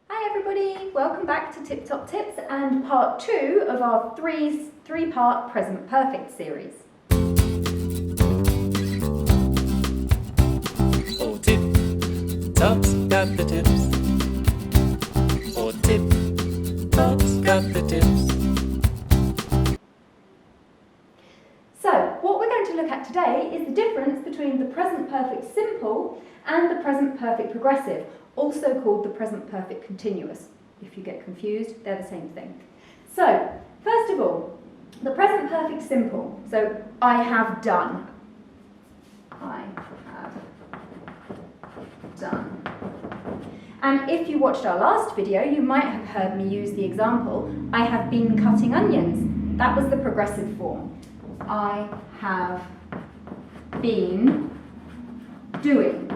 Hi everybody, welcome back to Tip Top Tips and part 2 of our three-part present perfect series. Oh, Tip Top's got the tips. Oh, Tip Top's got the tips. So, what we're going to look at today is the difference between the present perfect simple and the present perfect progressive, also called the present perfect continuous. If you get confused, they're the same thing. So, first of all, the present perfect simple. So, I have done. I have done. And if you watched our last video, you might have heard me use the example, I have been cutting onions. That was the progressive form. I have been doing.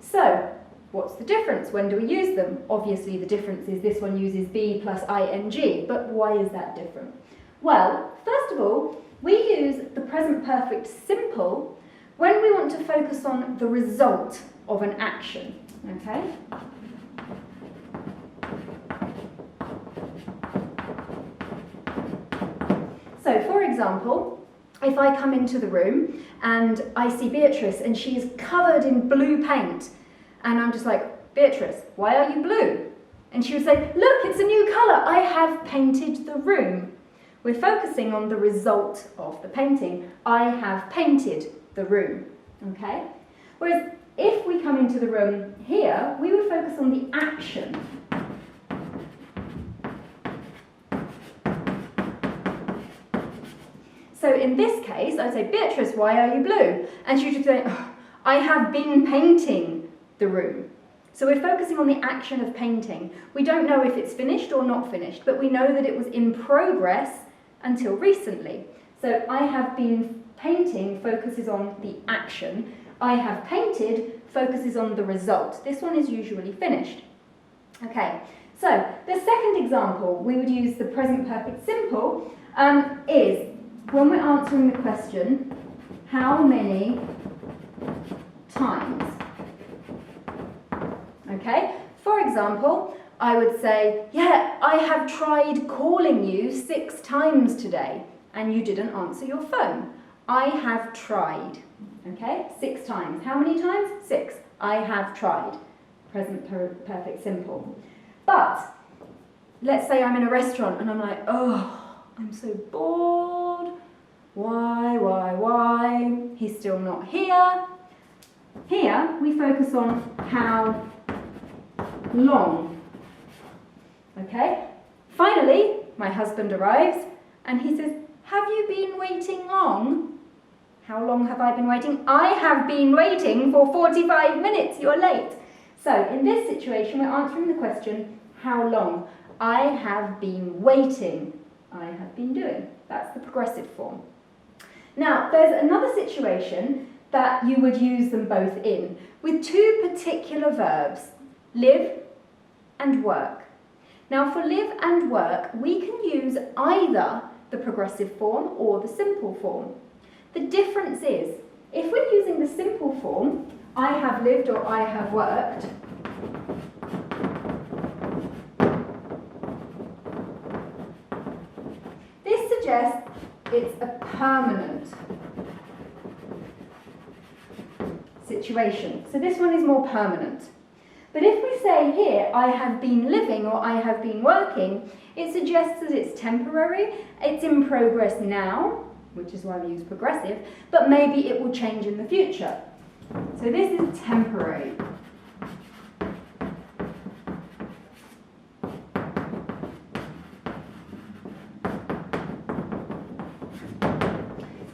So, what's the difference? When do we use them? Obviously the difference is this one uses be plus ing, but why is that different? Well, first of all, we use the present perfect simple when we want to focus on the result of an action, okay? So, for example, if I come into the room and I see Beatrice and she's covered in blue paint, and I'm just like, Beatrice, why are you blue? And she would say, look, it's a new colour, I have painted the room. We're focusing on the result of the painting. I have painted the room, okay? Whereas if we come into the room here, we would focus on the action. So in this case, I'd say, Beatrice, why are you blue? And she would say, oh, I have been painting the room. So we're focusing on the action of painting. We don't know if it's finished or not finished, but we know that it was in progress until recently. So I have been painting focuses on the action. I have painted focuses on the result. This one is usually finished. Okay, so the second example we would use the present perfect simple is when we're answering the question, how many times? Okay, for example, I would say, yeah, I have tried calling you 6 times today and you didn't answer your phone. I have tried, okay, 6 times. How many times? 6. I have tried. Present perfect simple. But let's say I'm in a restaurant and I'm like, oh, I'm so bored. Why? He's still not here. Here we focus on how long. Okay? Finally, my husband arrives and he says, have you been waiting long? How long have I been waiting? I have been waiting for 45 minutes. You're late. So in this situation, we're answering the question, how long? I have been waiting. I have been doing. That's the progressive form. Now, there's another situation that you would use them both in, with 2 particular verbs, live and work. Now, for live and work, we can use either the progressive form or the simple form. The difference is, if we're using the simple form, I have lived or I have worked, this suggests it's a permanent situation. So this one is more permanent. But if we say here, I have been living or I have been working, it suggests that it's temporary, it's in progress now, which is why we use progressive, but maybe it will change in the future. So this is temporary.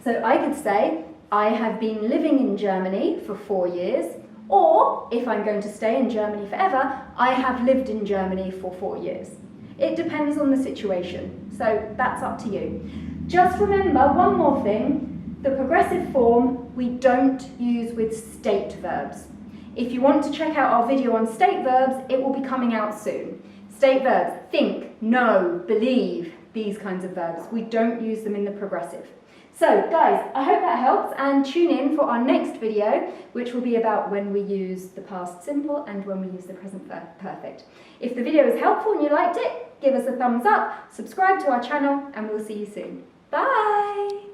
So I could say, I have been living in Germany for 4 years, or if I'm going to stay in Germany forever, I have lived in Germany for 4 years. It depends on the situation, so that's up to you. Just remember one more thing, the progressive form we don't use with state verbs. If you want to check out our video on state verbs, it will be coming out soon. State verbs, think, know, believe, these kinds of verbs. We don't use them in the progressive. So guys, I hope that helps, and tune in for our next video, which will be about when we use the past simple and when we use the present perfect. If the video was helpful and you liked it, give us a thumbs up, subscribe to our channel, and we'll see you soon. Bye!